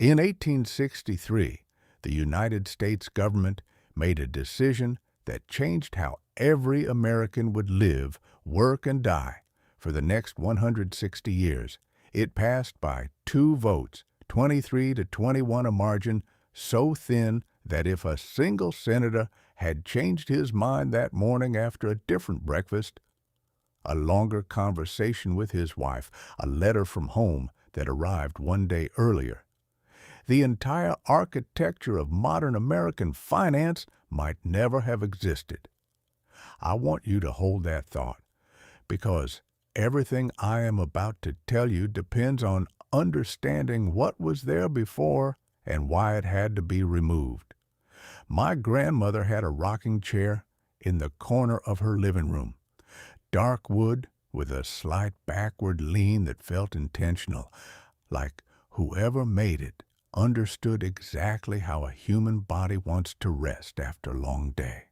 In 1863, the United States government made a decision that changed how every American would live, work, and die for the next 160 years. It passed by 2 votes, 23 to 21, a margin so thin that if a single senator had changed his mind that morning after a different breakfast, a longer conversation with his wife, a letter from home that arrived one day earlier, the entire architecture of modern American finance might never have existed. I want you to hold that thought, because everything I am about to tell you depends on understanding what was there before and why it had to be removed. My grandmother had a rocking chair in the corner of her living room, dark wood with a slight backward lean that felt intentional, like whoever made it understood exactly how a human body wants to rest after a long day.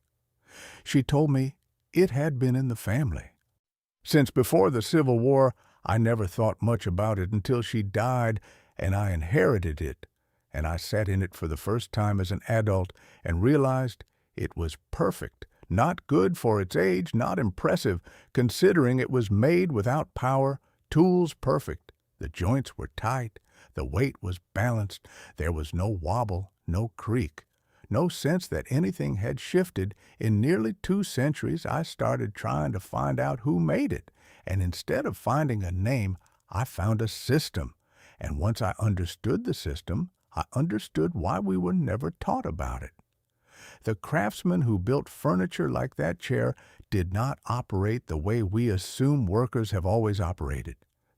She told me it had been in the family. Since before the Civil War, I never thought much about it until she died and I inherited it, and I sat in it for the first time as an adult and realized it was perfect, not good for its age, not impressive, considering it was made without power, tools perfect. The joints were tight, the weight was balanced, there was no wobble, no creak, no sense that anything had shifted. In nearly 2 centuries, I started trying to find out who made it, and instead of finding a name, I found a system. And once I understood the system, I understood why we were never taught about it. The craftsmen who built furniture like that chair did not operate the way we assume workers have always operated.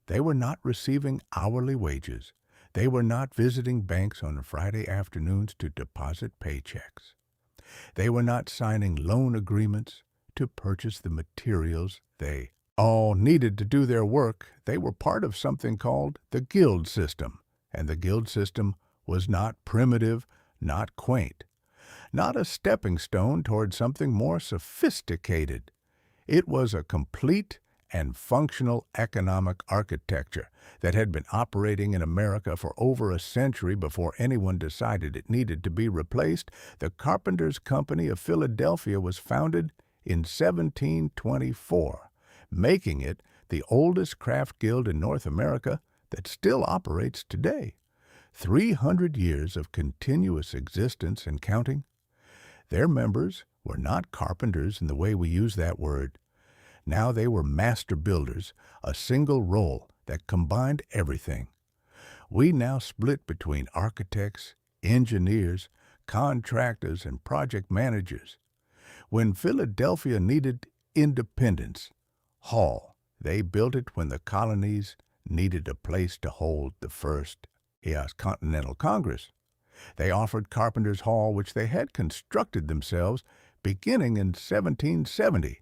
They were not receiving hourly wages. They were not visiting banks on Friday afternoons to deposit paychecks. They were not signing loan agreements to purchase the materials they all needed to do their work. They were part of something called the guild system, and the guild system was not primitive, not quaint, not a stepping stone toward something more sophisticated. It was a complete and functional economic architecture that had been operating in America for over a century before anyone decided it needed to be replaced. The Carpenters Company of Philadelphia was founded in 1724, making it the oldest craft guild in North America that still operates today. 300 years of continuous existence and counting. Their members were not carpenters in the way we use that word. Now they were master builders, a single role that combined everything. We now split between architects, engineers, contractors, and project managers. When Philadelphia needed independence, Hall, they built it when the colonies needed a place to hold the first Continental Congress. They offered Carpenters Hall, which they had constructed themselves, beginning in 1770.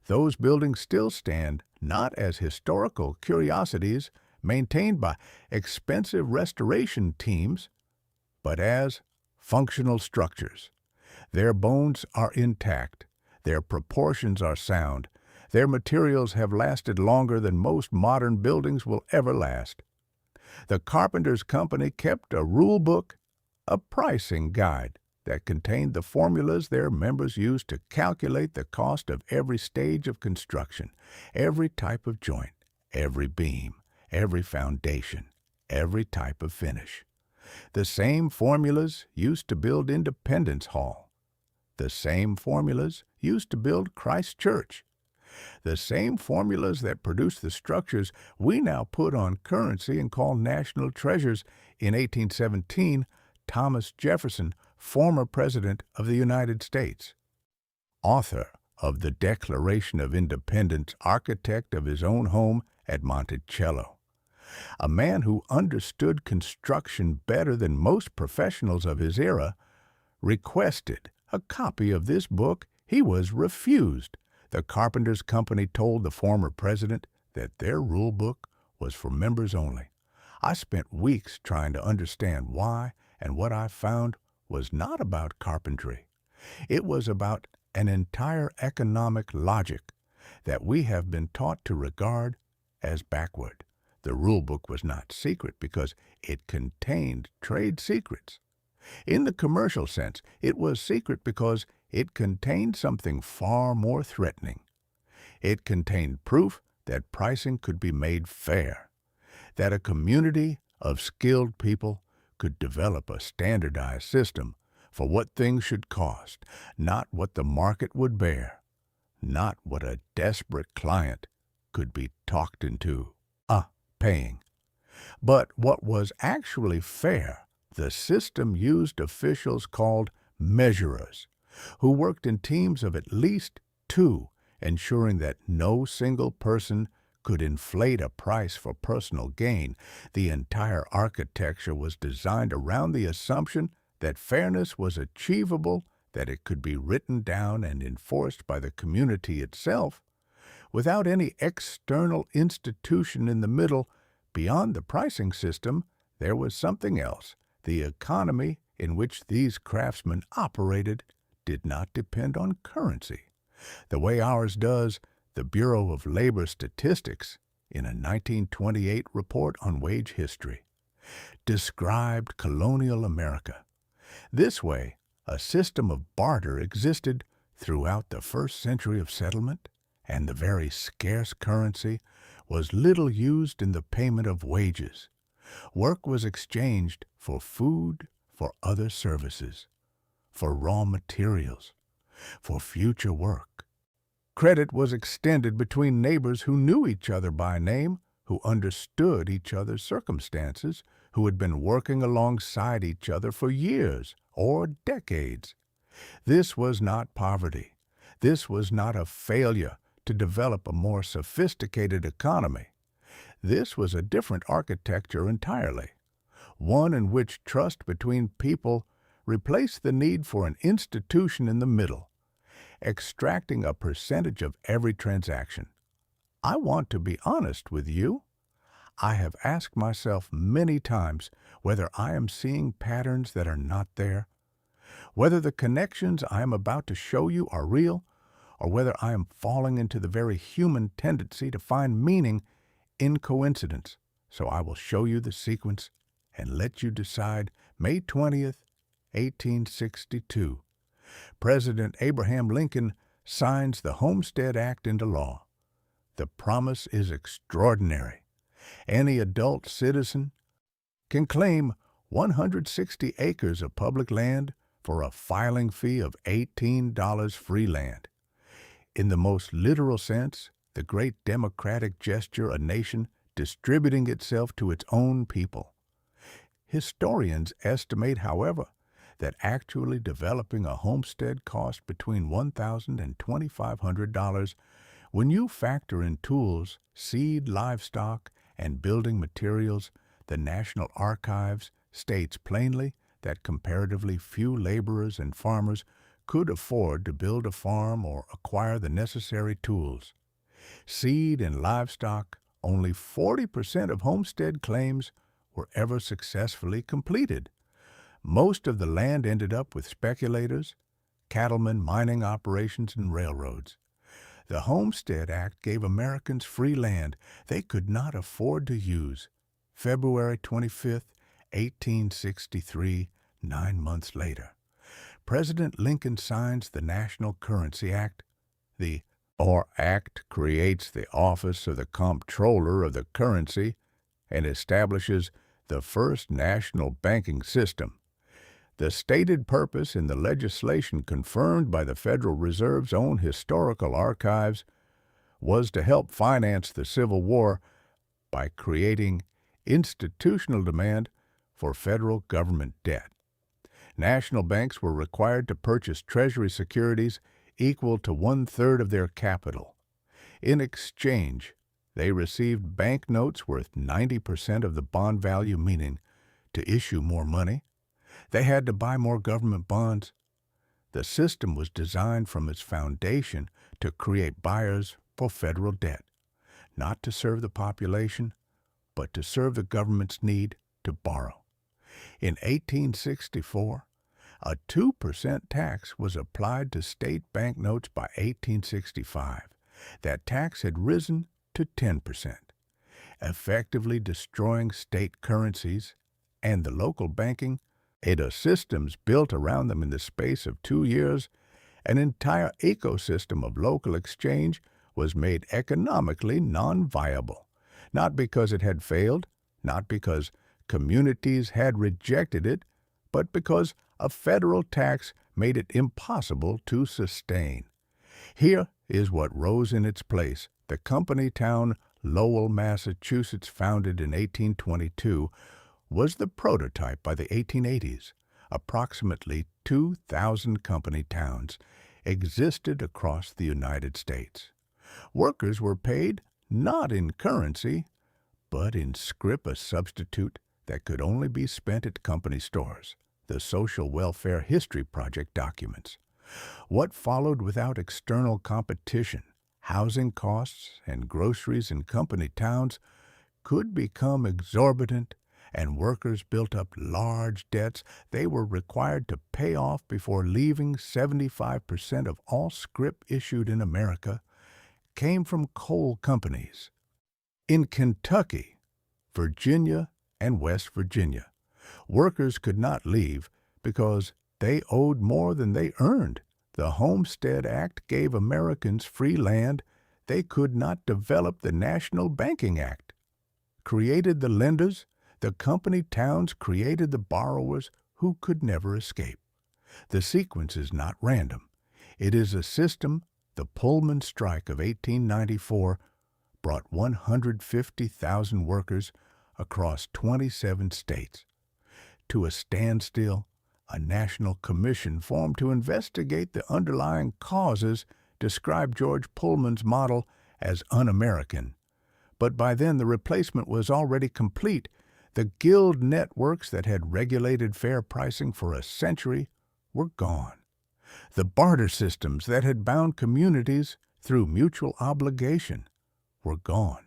Those buildings still stand, not as historical curiosities maintained by expensive restoration teams, but as functional structures. Their bones are intact, their proportions are sound, their materials have lasted longer than most modern buildings will ever last. The Carpenters Company kept a rule book, a pricing guide, that contained the formulas their members used to calculate the cost of every stage of construction, every type of joint, every beam, every foundation, every type of finish. The same formulas used to build Independence Hall. The same formulas used to build Christ Church. The same formulas that produced the structures we now put on currency and call national treasures. In 1817, Thomas Jefferson, former President of the United States, author of the Declaration of Independence, architect of his own home at Monticello, a man who understood construction better than most professionals of his era, requested a copy of this book. He was refused. The Carpenters Company told the former president that their rule book was for members only. I spent weeks trying to understand why, and what I found was not about carpentry. It was about an entire economic logic that we have been taught to regard as backward. The rulebook was not secret because it contained trade secrets. In the commercial sense, it was secret because it contained something far more threatening. It contained proof that pricing could be made fair, that a community of skilled people could develop a standardized system for what things should cost, not what the market would bear, not what a desperate client could be talked into paying. But what was actually fair. The system used officials called measurers, who worked in teams of at least two, ensuring that no single person could inflate a price for personal gain. The entire architecture was designed around the assumption that fairness was achievable, that it could be written down and enforced by the community itself, without any external institution in the middle. Beyond the pricing system, there was something else. The economy in which these craftsmen operated did not depend on currency, the way ours does. The Bureau of Labor Statistics, in a 1928 report on wage history, described colonial America. This way, a system of barter existed throughout the first century of settlement, and the very scarce currency was little used in the payment of wages. Work was exchanged for food, for other services, for raw materials, for future work. Credit was extended between neighbors who knew each other by name, who understood each other's circumstances, who had been working alongside each other for years or decades. This was not poverty. This was not a failure to develop a more sophisticated economy. This was a different architecture entirely, one in which trust between people replaced the need for an institution in the middle, extracting a percentage of every transaction. I want to be honest with you. I have asked myself many times whether I am seeing patterns that are not there, whether the connections I am about to show you are real, or whether I am falling into the very human tendency to find meaning in coincidence. So I will show you the sequence and let you decide. May 20th, 1862. President Abraham Lincoln signs the Homestead Act into law. The promise is extraordinary. Any adult citizen can claim 160 acres of public land for a filing fee of $18 free land. In the most literal sense, the great democratic gesture, a nation distributing itself to its own people. Historians estimate, however, that actually developing a homestead cost between $1,000 and $2,500 when you factor in tools, seed, livestock, and building materials. The National Archives states plainly that comparatively few laborers and farmers could afford to build a farm or acquire the necessary tools. Seed and livestock, only 40% of homestead claims were ever successfully completed. Most of the land ended up with speculators, cattlemen, mining operations, and railroads. The Homestead Act gave Americans free land they could not afford to use. February 25th, 1863, 9 months later. President Lincoln signs the National Currency Act. The Act creates the office of the Comptroller of the Currency and establishes the first national banking system. The stated purpose in the legislation, confirmed by the Federal Reserve's own historical archives, was to help finance the Civil War by creating institutional demand for federal government debt. National banks were required to purchase Treasury securities equal to 1/3 of their capital. In exchange, they received banknotes worth 90% of the bond value, meaning to issue more money, they had to buy more government bonds. The system was designed from its foundation to create buyers for federal debt, not to serve the population, but to serve the government's need to borrow. In 1864, a 2% tax was applied to state banknotes by 1865. That tax had risen to 10%. effectively destroying state currencies and the local banking, ADA systems built around them in the space of 2 years. An entire ecosystem of local exchange was made economically non-viable, not because it had failed, not because communities had rejected it, but because a federal tax made it impossible to sustain. Here is what rose in its place. The company town Lowell, Massachusetts, founded in 1822, was the prototype by the 1880s. Approximately 2,000 company towns existed across the United States. Workers were paid not in currency, but in scrip, a substitute that could only be spent at company stores. The Social Welfare History Project documents what followed without external competition. Housing costs and groceries in company towns could become exorbitant, and workers built up large debts they were required to pay off before leaving. 75% of all scrip issued in America came from coal companies. In Kentucky, Virginia, and West Virginia, workers could not leave because they owed more than they earned. The Homestead Act gave Americans free land. They could not develop. The National Banking Act created the lenders. The company towns created the borrowers who could never escape. The sequence is not random. It is a system. The Pullman Strike of 1894 brought 150,000 workers across 27 states to a standstill. A national commission formed to investigate the underlying causes described George Pullman's model as un-American. But by then the replacement was already complete. The guild networks that had regulated fair pricing for a century were gone. The barter systems that had bound communities through mutual obligation were gone.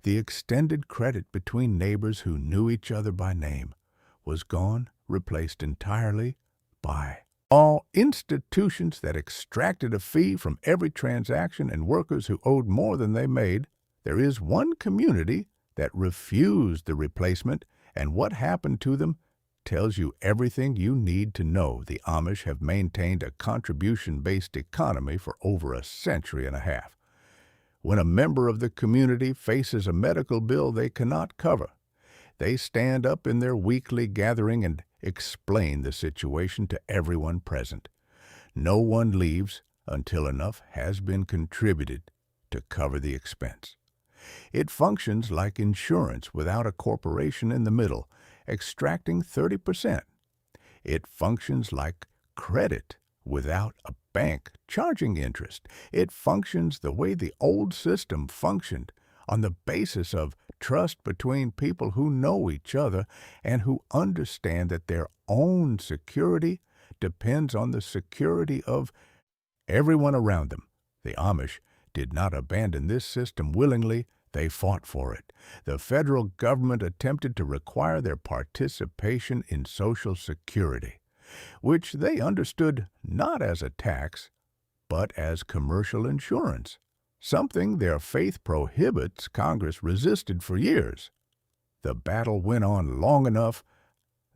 The extended credit between neighbors who knew each other by name was gone, replaced entirely by all institutions that extracted a fee from every transaction and workers who owed more than they made. There is one community that refused the replacement, and what happened to them tells you everything you need to know. The Amish have maintained a contribution-based economy for over a century and a half. When a member of the community faces a medical bill they cannot cover, they stand up in their weekly gathering and explain the situation to everyone present. No one leaves until enough has been contributed to cover the expense. It functions like insurance without a corporation in the middle, extracting 30%. It functions like credit without a bank charging interest. It functions the way the old system functioned, on the basis of trust between people who know each other and who understand that their own security depends on the security of everyone around them. The Amish did not abandon this system willingly. They fought for it. The federal government attempted to require their participation in Social Security, which they understood not as a tax, but as commercial insurance, something their faith prohibits. Congress resisted for years. The battle went on long enough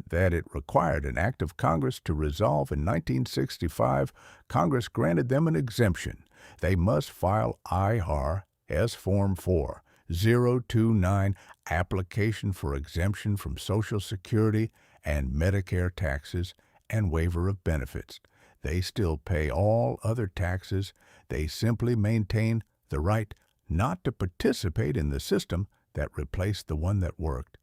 that it required an act of Congress to resolve. In 1965, Congress granted them an exemption. They must file IR S Form 4029, application for exemption from Social Security and Medicare taxes and waiver of benefits. They still pay all other taxes. They simply maintain the right not to participate in the system that replaced the one that worked.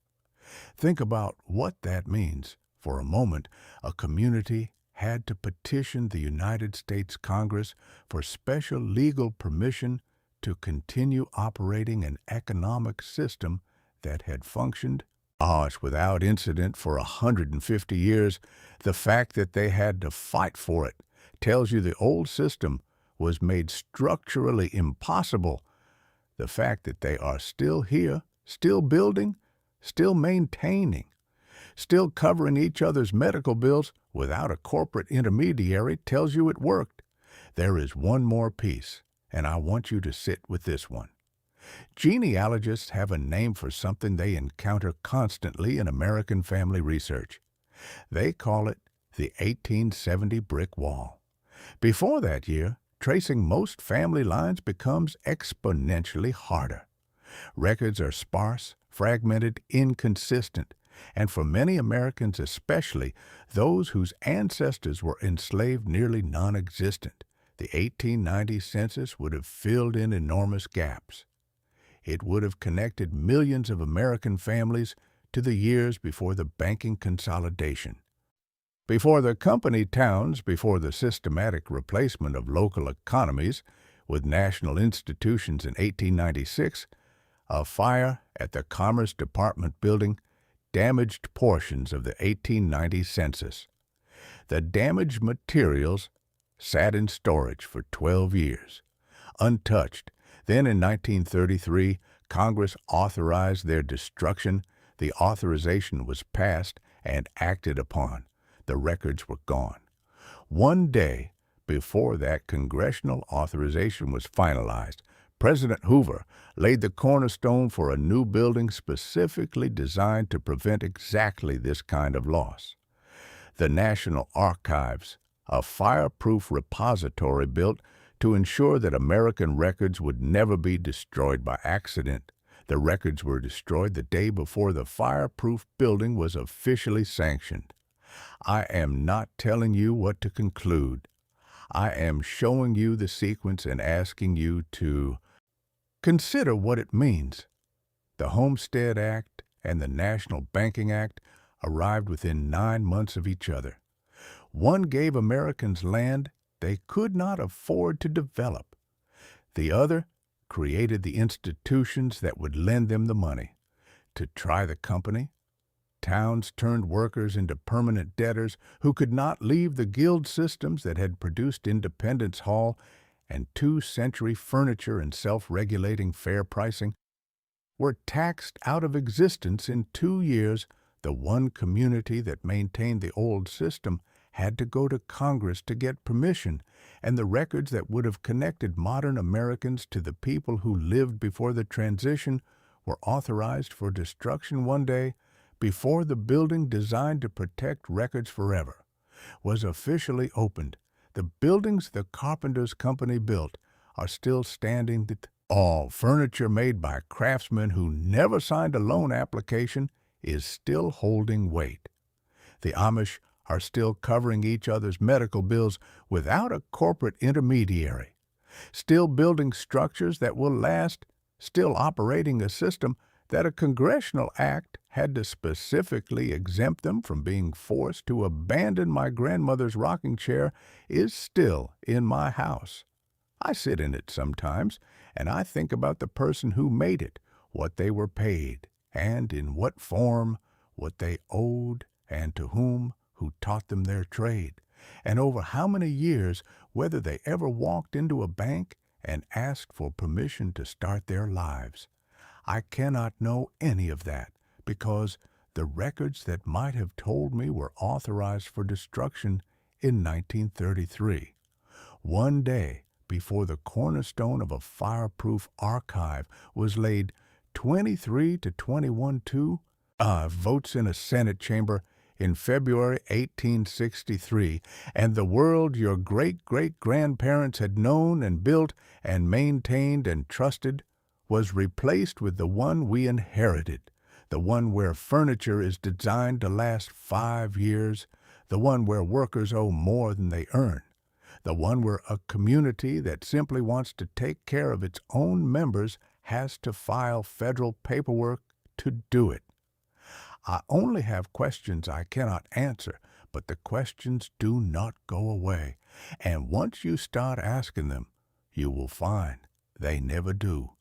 Think about what that means. For a moment, a community had to petition the United States Congress for special legal permission to continue operating an economic system that had functioned without incident for 150 years. The fact that they had to fight for it tells you the old system was made structurally impossible. The fact that they are still here, still building, still maintaining, still covering each other's medical bills without a corporate intermediary tells you it worked. There is one more piece, and I want you to sit with this one. Genealogists have a name for something they encounter constantly in American family research. They call it the 1870 brick wall. Before that year, tracing most family lines becomes exponentially harder. Records are sparse, fragmented, inconsistent, and for many Americans, especially those whose ancestors were enslaved, nearly non-existent. The 1890 census would have filled in enormous gaps. It would have connected millions of American families to the years before the banking consolidation, before the company towns, before the systematic replacement of local economies with national institutions in 1896. A fire at the Commerce Department building damaged portions of the 1890 census. The damaged materials sat in storage for 12 years, untouched. Then in 1933, Congress authorized their destruction. The authorization was passed and acted upon. The records were gone. One day before that congressional authorization was finalized, President Hoover laid the cornerstone for a new building specifically designed to prevent exactly this kind of loss. The National Archives, a fireproof repository built to ensure that American records would never be destroyed by accident. The records were destroyed the day before the fireproof building was officially sanctioned. I am not telling you what to conclude. I am showing you the sequence and asking you to consider what it means. The Homestead Act and the National Banking Act arrived within 9 months of each other. One gave Americans land they could not afford to develop. The other created the institutions that would lend them the money. To try the company, towns turned workers into permanent debtors who could not leave the guild systems that had produced Independence Hall and 2-century furniture and self-regulating fair pricing were taxed out of existence in 2 years. The one community that maintained the old system had to go to Congress to get permission, and the records that would have connected modern Americans to the people who lived before the transition were authorized for destruction one day before the building designed to protect records forever was officially opened. The buildings the Carpenters Company built are still standing. All furniture made by craftsmen who never signed a loan application is still holding weight. The Amish are still covering each other's medical bills without a corporate intermediary, still building structures that will last, still operating a system that a congressional act had to specifically exempt them from being forced to abandon. My grandmother's rocking chair is still in my house. I sit in it sometimes, and I think about the person who made it, what they were paid, and in what form, what they owed, and to whom, who taught them their trade, and over how many years, whether they ever walked into a bank and asked for permission to start their lives. I cannot know any of that, because the records that might have told me were authorized for destruction in 1933. One day before the cornerstone of a fireproof archive was laid, 23 to 21-2 votes in a Senate chamber in February 1863, and the world your great-great-grandparents had known and built and maintained and trusted was replaced with the one we inherited, the one where furniture is designed to last 5 years, the one where workers owe more than they earn, the one where a community that simply wants to take care of its own members has to file federal paperwork to do it. I only have questions I cannot answer, but the questions do not go away, and once you start asking them, you will find they never do.